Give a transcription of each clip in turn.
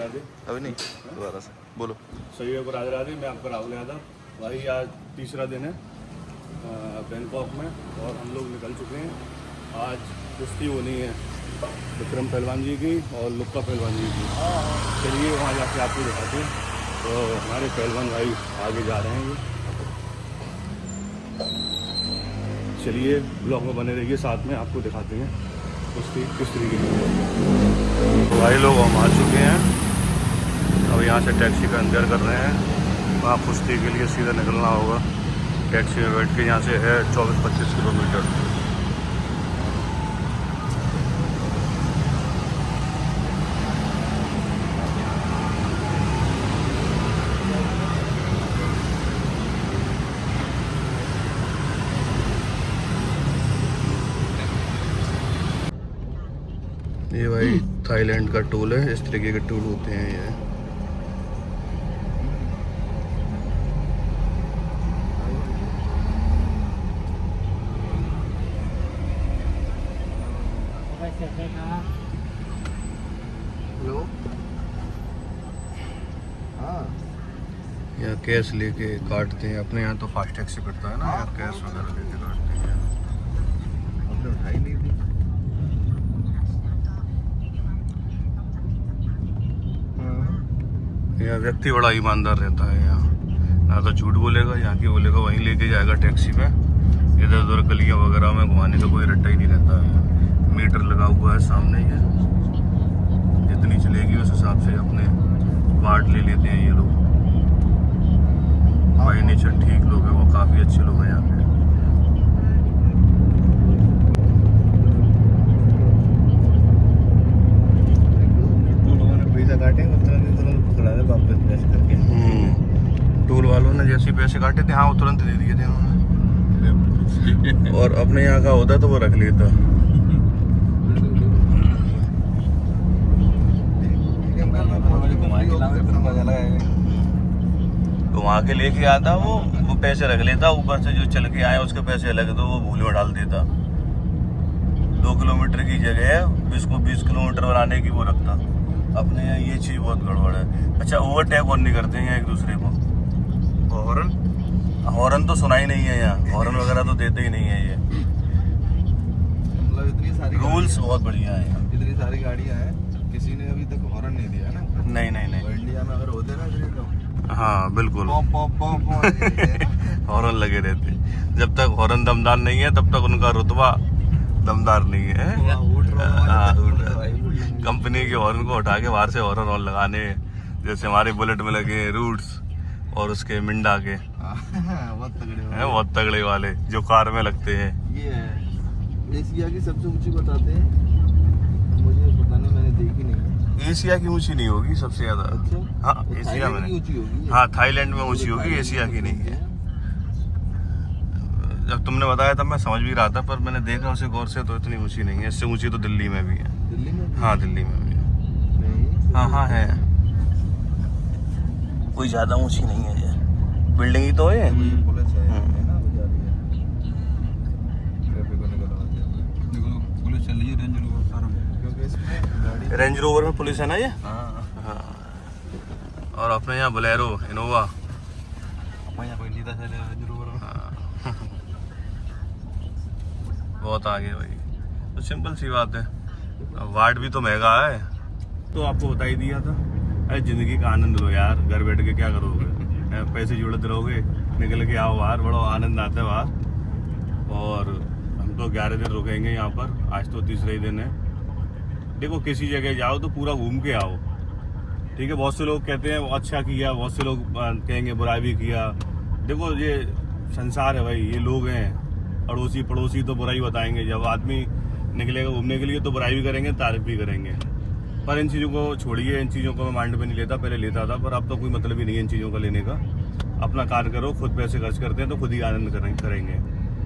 राधे। अभी नहीं, दोबारा से बोलो। सभी को राधे राधे। मैं आपका राहुल यादव। भाई आज तीसरा दिन है बैंकॉक में और हम लोग निकल चुके हैं। आज कुश्ती होनी है विक्रम पहलवान जी की और लुक्का पहलवान जी की। चलिए वहाँ जाके आपको दिखाते हैं। तो हमारे पहलवान भाई आगे जा रहे हैं ये। चलिए ब्लॉग में बने रहिए, साथ में आपको दिखाते हैं कुश्ती किस तरीके की। तो भाई लोग हम आ चुके हैं। अब यहाँ से टैक्सी का इंतजार कर रहे हैं। वहाँ कुश्ती के लिए सीधा निकलना होगा। टैक्सी में बैठ के यहाँ से है 24-25 किलोमीटर। ये भाई थाईलैंड का टूल है। इस तरीके के टूल होते हैं ये। हेलो, हाँ, यहाँ कैश लेके काटते हैं। अपने यहाँ तो फास्ट टैग से कटता है ना, यहाँ कैश वगैरह लेके काटते हैं। आपने उठाई नहीं थी। यहाँ व्यक्ति बड़ा ईमानदार रहता है। यहाँ ना तो झूठ बोलेगा, यहाँ की बोलेगा वहीं लेके जाएगा टैक्सी में। इधर उधर गलियाँ वगैरह में घुमाने का कोई रट्टा ही नहीं रहता है। मीटर लगा हुआ है सामने, ये जितनी चलेगी उस हिसाब से अपने वार्ड ले लेते हैं ये लोग। बाई नेचर ठीक लोग हैं, वो काफ़ी अच्छे लोग हैं यहाँ पे। टूल वालों ने जैसे पैसे काटे थे, हाँ वो तुरंत दे दिए थे उन्होंने। और अपने यहाँ का होता तो वो रख लेता। घुमा के लेके आता वो पैसे रख लेता। ऊपर से जो चल के आए उसके पैसे अलग, तो वो भूल में डाल देता। 2 किलोमीटर की जगह है, इसको 20 किलोमीटर बनाने की वो रखता। अपने यहाँ ये चीज़ बहुत गड़बड़ है। अच्छा, ओवरटेक और नहीं करते हैं एक दूसरे को। हॉर्न हॉर्न तो सुना ही नहीं है यहाँ। हॉर्न वगैरह तो देते ही नहीं है ये। मतलब इतनी सारी रूल्स बहुत बढ़िया है यहाँ। इतनी सारी गाड़ियाँ हैं, किसी ने अभी तक हॉर्न नहीं दिया ना। नहीं नहीं नहीं, इंडिया में अगर होते ना तो हाँ बिल्कुल पॉप पॉप पॉप हॉर्न लगे रहते। जब तक हॉर्न दमदार नहीं है तब तक उनका रुतबा दमदार नहीं है। हाँ, कंपनी के हॉर्न को उठा के बाहर से हॉर्न और लगाने, जैसे हमारे बुलेट में लगे रूट्स और उसके मिंडा के बहुत तगड़े हैं, बहुत तगड़े वाले जो कार में लगते हैं। ये एशिया की सबसे ऊंची बताते हैं, मुझे पता नहीं, मैंने देखी नहीं है। एशिया की ऊंची नहीं होगी सबसे ज्यादा। अच्छा, हाँ एशिया में नहीं। ऊंची होगी। हाँ थाईलैंड में ऊंची होगी, एशिया की नहीं है। जब तुमने बताया तब मैं समझ भी रहा था, पर मैंने देखा उसे गौर से तो इतनी ऊंची नहीं है। इससे ऊंची तो दिल्ली में भी है। दिल्ली में? हाँ दिल्ली में भी है। नहीं, हाँ हाँ है, कोई ज्यादा ऊंची नहीं है ये। बिल्डिंग ही तो है। पुलिस है ना, बजा रही है, ट्रैफिक को निकलवाते हैं। देखो पुलिस चल रही है, रेंज रोवर सारा, क्योंकि इसमें गाड़ी। रेंज रोवर में पुलिस है ना ये। हाँ, हाँ, और अपने यहाँ बोलेरो, इनोवा। हमारे यहाँ कोई नीता चले रेंज रोवर में। बहुत आगे भाई। तो सिंपल सी बात है, वार्ड भी तो महंगा है। तो आपको बता ही दिया था। अरे ज़िंदगी का आनंद लो यार, घर बैठ के क्या करोगे? पैसे जुड़ते रहोगे, निकल के आओ बाहर, बड़ा आनंद आता है बाहर। और हम तो 11 दिन रुकेंगे यहाँ पर, आज तो तीसरा ही दिन है। देखो किसी जगह जाओ तो पूरा घूम के आओ, ठीक है। बहुत से लोग कहते हैं अच्छा किया, बहुत से लोग कहेंगे बुरा भी किया। देखो ये संसार है भाई, ये लोग हैं। अड़ोसी पड़ोसी तो बुराई बताएंगे। जब आदमी निकलेगा घूमने के लिए तो बुराई भी करेंगे, तारीफ भी करेंगे। पर इन चीज़ों को छोड़िए, इन चीज़ों को मैं माइंड में नहीं लेता। पहले लेता था, पर अब तो कोई मतलब ही नहीं है इन चीज़ों का लेने का। अपना कार्य करो, खुद पैसे खर्च करते हैं तो खुद ही आनंद करेंगे।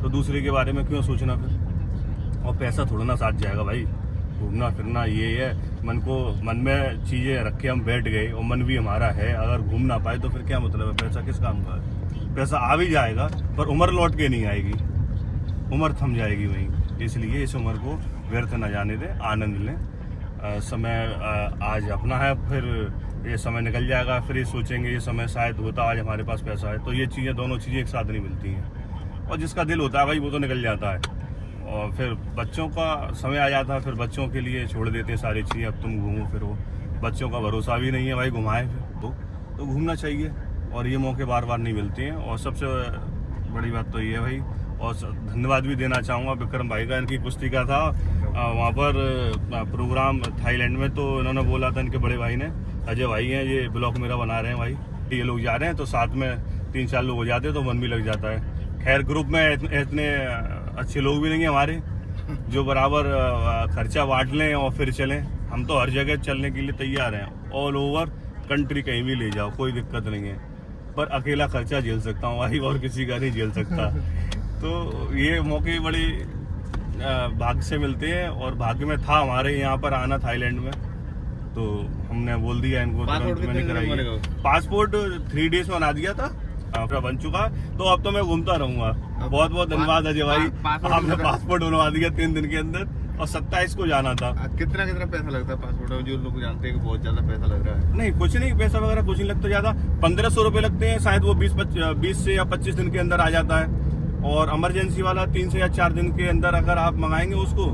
तो दूसरे के बारे में क्यों सोचना फिर? और पैसा थोड़ा ना साथ जाएगा भाई। घूमना फिरना ये है, मन में चीज़ें रख के हम बैठ गए और मन भी हमारा है। अगर घूम ना पाए तो फिर क्या मतलब है? पैसा किस काम का है? पैसा आ भी जाएगा पर उम्र लौट के नहीं आएगी, उम्र थम जाएगी वहीं। इसलिए इस उम्र को व्यर्थ न जाने दें, आनंद लें। समय आज अपना है, फिर ये समय निकल जाएगा, फिर ये सोचेंगे ये समय शायद होता आज हमारे पास पैसा है। तो ये चीज़ें, दोनों चीज़ें एक साथ नहीं मिलती हैं। और जिसका दिल होता है भाई वो तो निकल जाता है। और फिर बच्चों का समय आ जाता है, फिर बच्चों के लिए छोड़ देते हैं सारी चीज़ें। अब तुम घूमो फिरो, बच्चों का भरोसा भी नहीं है भाई, घुमाएं तो घूमना चाहिए। और ये मौके बार बार नहीं मिलते हैं। और सबसे बड़ी बात तो ये है भाई, और धन्यवाद भी देना चाहूँगा विक्रम भाई का। इनकी कुश्ती का था वहाँ पर प्रोग्राम थाईलैंड में, तो इन्होंने बोला था, इनके बड़े भाई ने, अजय भाई हैं, ये ब्लॉग मेरा बना रहे हैं भाई, ये लोग जा रहे हैं तो साथ में 3-4 लोग हो जाते हैं तो मन भी लग जाता है। खैर ग्रुप में इतने अच्छे लोग भी नहीं हैं हमारे जो बराबर खर्चा बांट लें और फिर चलें। हम तो हर जगह चलने के लिए तैयार हैं, ऑल ओवर कंट्री कहीं भी ले जाओ, कोई दिक्कत नहीं है। पर अकेला खर्चा झेल सकता हूँ भाई, और किसी का नहीं झेल सकता। तो ये मौके बड़े भाग्य से मिलते हैं, और भाग्य में था हमारे यहाँ पर आना थाईलैंड में। तो हमने बोल दिया इनको, तुरंत मैंने कराई। पासपोर्ट 3 डेज में बना दिया था, पूरा बन चुका। तो अब तो मैं घूमता रहूंगा। बहुत बहुत धन्यवाद अजय भाई, आपने पासपोर्ट बनवा दिया 3 दिन के अंदर, और 27 को जाना था। कितना पैसा लगता है पासपोर्ट में? जो लोग जानते हैं कि बहुत ज्यादा पैसा लग रहा है। नहीं, कुछ नहीं, पैसा वगैरह कुछ नहीं लगता ज्यादा। 1500 रुपए लगते हैं शायद, वो 20 से या 25 दिन के अंदर आ जाता है। और इमरजेंसी वाला 3 से या 4 दिन के अंदर अगर आप मंगाएंगे उसको,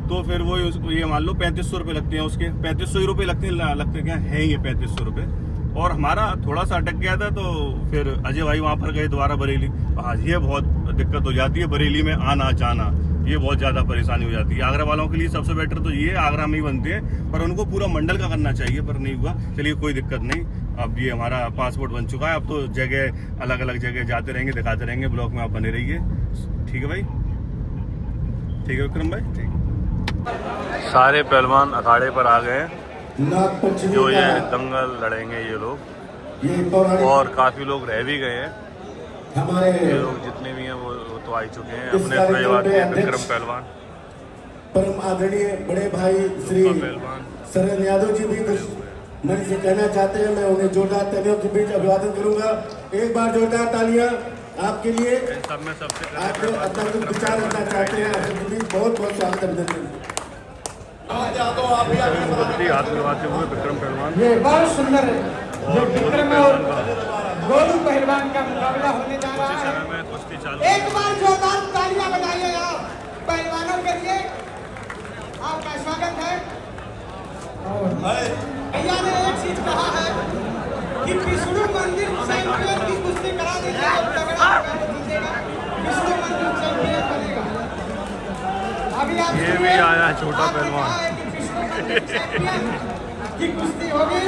तो फिर वो ये मान लो 3500 रुपये लगते हैं उसके। 3500 रुपये लगते क्या है ये 3500 रुपये। और हमारा थोड़ा सा अटक गया था, तो फिर अजय भाई वहाँ पर गए दोबारा बरेली। हाँ, ये बहुत दिक्कत हो जाती है बरेली में आना जाना, ये बहुत ज़्यादा परेशानी हो जाती है। आगरा वालों के लिए सबसे बेटर तो ये, आगरा में ही बनते हैं, पर उनको पूरा मंडल का करना चाहिए, पर नहीं हुआ। चलिए कोई दिक्कत नहीं, अब ये हमारा पासपोर्ट बन चुका है। अब तो जगह अलग अलग जगह जाते रहेंगे, दिखाते रहेंगे, ब्लॉग में आप बने रहिए। ठीक है भाई, ठीक है विक्रम भाई, ठीक। सारे पहलवान अखाड़े पर आ गए हैं, जो ये दंगल लड़ेंगे ये लोग, और काफी लोग रह भी गए हैं। ये लोग जितने भी हैं वो तो आ ही चुके हैं। अपने फैजाबाद के विक्रम पहलवान, परम आदरणीय बड़े भाई श्री शरण यादव जी भी कुछ मन से कहना चाहते हैं। मैं उन्हें जोरदार तालियों के बीच अभिवादन करूंगा। एक बार जोरदार तालियां आपके लिए। सब में सबसे आप अपना कुछ विचार रखना चाहते हैं, आपके बीच बहुत बहुत स्वागत अभिनंदन। हाथ मिलवाते हुए विक्रम पहलवान, ये बहुत सुंदर है जो विक्रम और गोलू पहलवान का मुकाबला होने जा रहा है। कुश्ती चालू। एक बार जोरदार तालियां बजाइए आप पहलवानों के लिए, आपका स्वागत है। भैया ने एक चीज कहा है कि विष्णु मंदिर चैंपियन की कुश्ती करा दीजिए, तगड़ा जीतेगा, विष्णु मंदिर चैंपियन बनेगा। अभी आप ये भी आया छोटा पहलवान की कुश्ती होगी,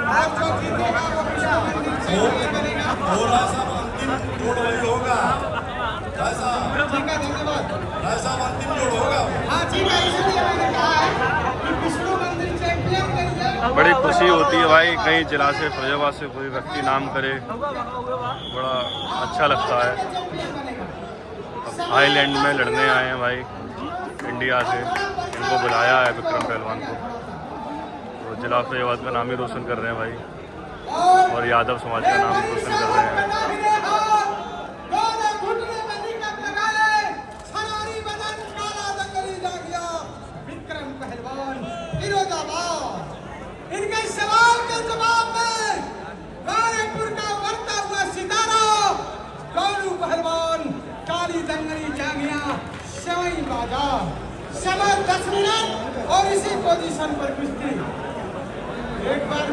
और जो जीतेगा वो विष्णु मंदिर चैंपियन बनेगा। थोड़ा सा अंतिम जोड़ होगा, ठीक है, धन्यवाद। ऐसा अंतिम जोड़ होगा। हाँ ठीक है, इसलिए मैंने कहा है कि विष्णु मंदिर चैंपियन के लिए बड़ी खुशी होती है भाई, कहीं जिला से फैजाबाद से कोई व्यक्ति नाम करे, बड़ा अच्छा लगता है। थाईलैंड में लड़ने आए हैं भाई इंडिया से, इनको बुलाया है विक्रम पहलवान को, तो जिला फैजाबाद का नाम ही रोशन कर रहे हैं भाई, और यादव समाज का नाम रोशन कर रहे हैं। विक्रम पहलवान फिरोजाबाद, इनके सवाल के जवाब में रायपुर का बढ़ता हुआ सितारा गोलू पहलवान, काली दंगली जांगिया, शवई बाजार, समय 10 मिनट और इसी पोजीशन पर कुश्ती। एक बार